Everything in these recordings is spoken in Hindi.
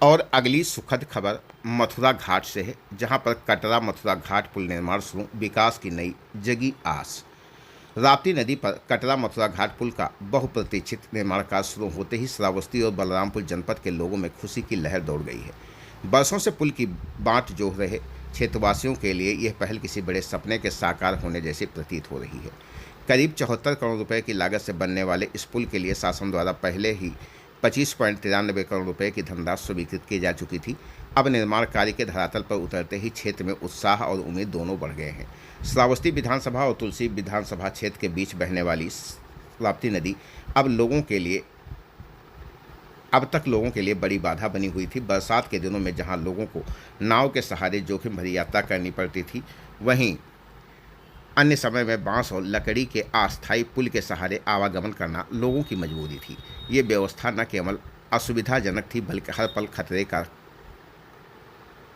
और अगली सुखद खबर मथुरा घाट से है, जहां पर कटरा मथुरा घाट पुल निर्माण शुरू, विकास की नई जगी आस। राप्ती नदी पर कटरा मथुरा घाट पुल का बहुप्रतीक्षित निर्माण कार्य शुरू होते ही श्रावस्ती और बलरामपुर जनपद के लोगों में खुशी की लहर दौड़ गई है। बरसों से पुल की बाट जोह रहे क्षेत्रवासियों के लिए यह पहल किसी बड़े सपने के साकार होने जैसी प्रतीत हो रही है। करीब 74 करोड़ रुपए की लागत से बनने वाले इस पुल के लिए शासन द्वारा पहले ही 25.93 करोड़ रुपए की धनराशि स्वीकृत की जा चुकी थी। अब निर्माण कार्य के धरातल पर उतरते ही क्षेत्र में उत्साह और उम्मीद दोनों बढ़ गए हैं। श्रावस्ती विधानसभा और तुलसी विधानसभा क्षेत्र के बीच बहने वाली राप्ती नदी अब तक लोगों के लिए बड़ी बाधा बनी हुई थी। बरसात के दिनों में जहां लोगों को नाव के सहारे जोखिम भरी यात्रा करनी पड़ती थी, वहीं अन्य समय में बांस और लकड़ी के अस्थायी पुल के सहारे आवागमन करना लोगों की मजबूरी थी। ये व्यवस्था न केवल असुविधाजनक थी, बल्कि हर पल खतरे का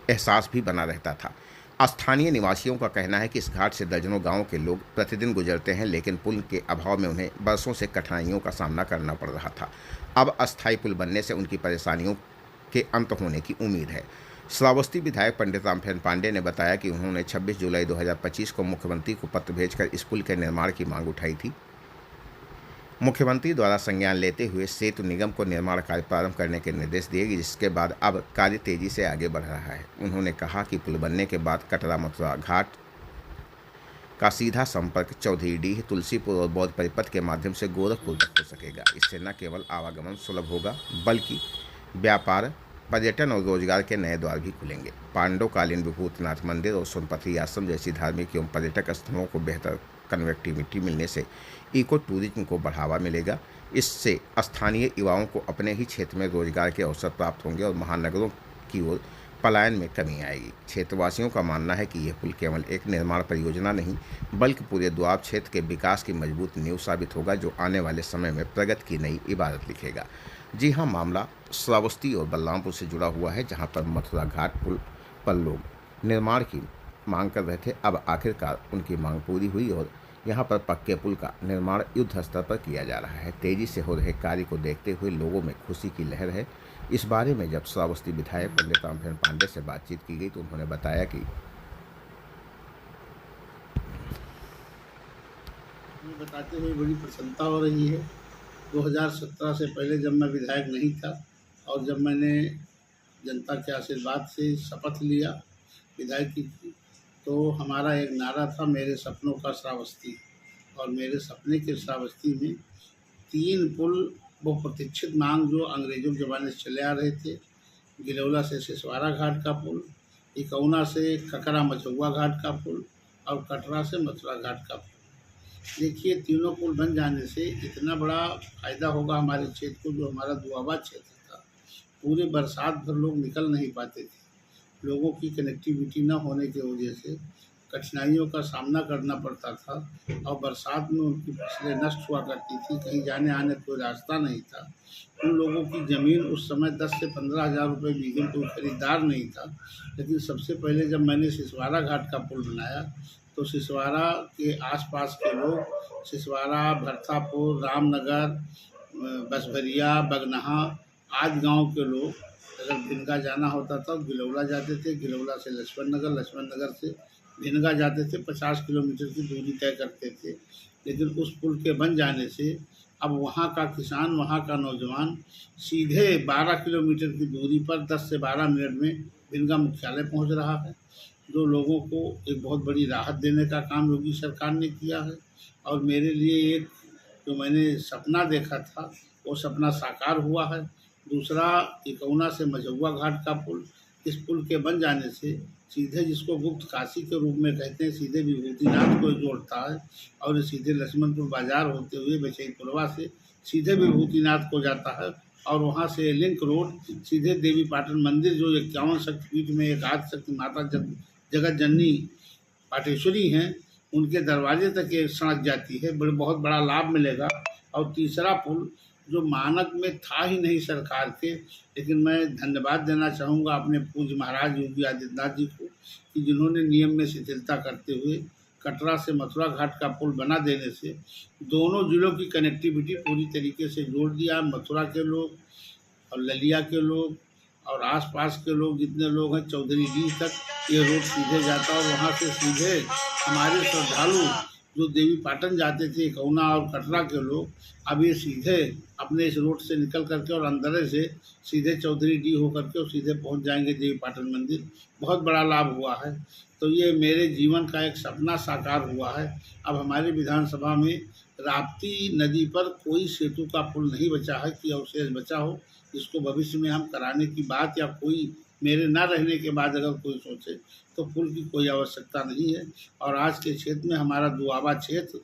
एहसास भी बना रहता था। स्थानीय निवासियों का कहना है कि इस घाट से दर्जनों गांवों के लोग प्रतिदिन गुजरते हैं, लेकिन पुल के अभाव में उन्हें बरसों से कठिनाइयों का सामना करना पड़ रहा था। अब अस्थायी पुल बनने से उनकी परेशानियों के अंत होने की उम्मीद है। श्रावस्ती विधायक पंडित रामफेन पांडे ने बताया कि उन्होंने 26 जुलाई 2025 को मुख्यमंत्री को पत्र भेजकर इस पुल के निर्माण की मांग उठाई थी। मुख्यमंत्री द्वारा संज्ञान लेते हुए सेतु निगम को निर्माण कार्य प्रारंभ करने के निर्देश दिए गए, जिसके बाद अब कार्य तेजी से आगे बढ़ रहा है। उन्होंने कहा कि पुल बनने के बाद कटरा मथुरा घाट का सीधा संपर्क चौधरीडीह, तुलसीपुर और बौद्ध परिपथ के माध्यम से गोरखपुर तक हो सकेगा। इससे न केवल आवागमन सुलभ होगा, बल्कि व्यापार, पर्यटन और रोजगार के नए द्वार भी खुलेंगे। पांडवकालीन विभूतिनाथ मंदिर और सोनपथी आश्रम जैसी धार्मिक एवं पर्यटक स्थलों को बेहतर कनेक्टिविटी मिलने से इको टूरिज्म को बढ़ावा मिलेगा। इससे स्थानीय युवाओं को अपने ही क्षेत्र में रोजगार के अवसर प्राप्त होंगे और महानगरों की ओर पलायन में कमी आएगी। क्षेत्रवासियों का मानना है कि यह पुल केवल एक निर्माण परियोजना नहीं, बल्कि पूरे दोआब क्षेत्र के विकास की मजबूत नींव साबित होगा, जो आने वाले समय में प्रगति की नई इबारत लिखेगा। जी हाँ, मामला श्रावस्ती और बलरामपुर से जुड़ा हुआ है, जहाँ पर मथुरा घाट पुल पर लोग निर्माण की मांग कर रहे थे। अब आखिरकार उनकी मांग पूरी हुई और यहाँ पर पक्के पुल का निर्माण युद्ध स्तर पर किया जा रहा है। तेजी से हो रहे कार्य को देखते हुए लोगों में खुशी की लहर है। इस बारे में जब श्रावस्ती विधायक पंडित रामफेन पांडे से बातचीत की गई तो उन्होंने बताया कि बताते हुए बड़ी प्रसन्नता हो रही है। 2017 से पहले जब मैं विधायक नहीं था और जब मैंने जनता के आशीर्वाद से शपथ लिया विधायक की, तो हमारा एक नारा था, मेरे सपनों का श्रावस्ती। और मेरे सपने के श्रावस्ती में 3 पुल, वो प्रतीक्षित मांग जो अंग्रेजों के ज़माने से चले आ रहे थे, गिलौला से सिसवारा घाट का पुल, इकौना से ककरा मझौवा घाट का पुल और कटरा से मथुरा घाट का पुल। देखिए, तीनों पुल बन जाने से इतना बड़ा फ़ायदा होगा हमारे क्षेत्र को, जो हमारा दुआबा क्षेत्र था। पूरे बरसात भर लोग निकल नहीं पाते थे। लोगों की कनेक्टिविटी न होने की वजह से कठिनाइयों का सामना करना पड़ता था और बरसात में उनकी फसलें नष्ट हुआ करती थी, कहीं जाने आने कोई रास्ता नहीं था। उन लोगों की ज़मीन उस समय 10 से 15 हज़ार रुपये बीघे, कोई खरीदार नहीं था। लेकिन सबसे पहले जब मैंने सिसवारा घाट का पुल बनाया तो सिसवारा के आसपास के लोग, सिसवारा, भरथापुर, रामनगर, बसभरिया, बगनहा आदि गांव के लोग अगर भिनगा जाना होता था गिलौला जाते थे, गिलौला से लक्ष्मण नगर से भिनगा जाते थे। 50 किलोमीटर की दूरी तय करते थे। लेकिन उस पुल के बन जाने से अब वहाँ का किसान, वहाँ का नौजवान सीधे 12 किलोमीटर की दूरी पर 10 से 12 मिनट में भिनगा मुख्यालय पहुँच रहा है, जो लोगों को एक बहुत बड़ी राहत देने का काम योगी सरकार ने किया है। और मेरे लिए एक जो मैंने सपना देखा था वो सपना साकार हुआ है। दूसरा, इकौना से मझौवा घाट का पुल, इस पुल के बन जाने से सीधे, जिसको गुप्त काशी के रूप में कहते हैं, सीधे विभूतिनाथ को जोड़ता है और सीधे लक्ष्मणपुर बाजार होते हुए बचईपुरवा से सीधे विभूतिनाथ को जाता है और वहाँ से लिंक रोड सीधे देवी पाटन मंदिर, जो 51 शक्तिपीठ में एक आदि शक्ति माता जगत जननी पाटेश्वरी हैं, उनके दरवाजे तक ये सड़क जाती है। बहुत बड़ा लाभ मिलेगा। और तीसरा पुल जो मानक में था ही नहीं सरकार के, लेकिन मैं धन्यवाद देना चाहूँगा अपने पूज्य महाराज योगी आदित्यनाथ जी को, कि जिन्होंने नियम में शिथिलता करते हुए कटरा से मथुरा घाट का पुल बना देने से दोनों जिलों की कनेक्टिविटी पूरी तरीके से जोड़ दिया। मथुरा के लोग और ललिया के लोग और आसपास के लोग जितने लोग हैं चौधरी डी तक ये रोड सीधे जाता और वहाँ से सीधे हमारे श्रद्धालु जो देवी पाटन जाते थे कौना और कटरा के लोग, अब ये सीधे अपने इस रोड से निकल करके और अंदर से सीधे चौधरी डी होकर के और सीधे पहुंच जाएंगे देवी पाटन मंदिर। बहुत बड़ा लाभ हुआ है। तो ये मेरे जीवन का एक सपना साकार हुआ है। अब हमारे विधानसभा में राप्ती नदी पर कोई सेतु का पुल नहीं बचा है कि अवशेष बचा हो, इसको भविष्य में हम कराने की बात या कोई मेरे ना रहने के बाद अगर कोई सोचे तो पुल की कोई आवश्यकता नहीं है। और आज के क्षेत्र में हमारा दुआबा क्षेत्र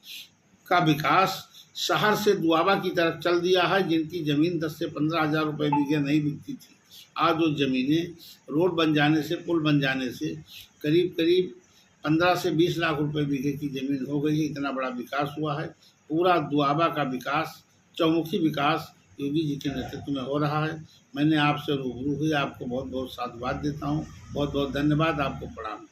का विकास शहर से दुआबा की तरफ चल दिया है। जिनकी ज़मीन 10 से 15 हज़ार रुपये बीघे नहीं बिकती थी, आज वो ज़मीनें रोड बन जाने से, पुल बन जाने से करीब करीब 15 से 20 लाख रुपए बीघे की ज़मीन हो गई है। इतना बड़ा विकास हुआ है। पूरा दुआबा का विकास, चौमुखी विकास योगी जी के नेतृत्व में हो रहा है। मैंने आपसे रूबरू हुई, आपको बहुत बहुत साधुवाद देता हूँ। बहुत बहुत धन्यवाद, आपको प्रणाम।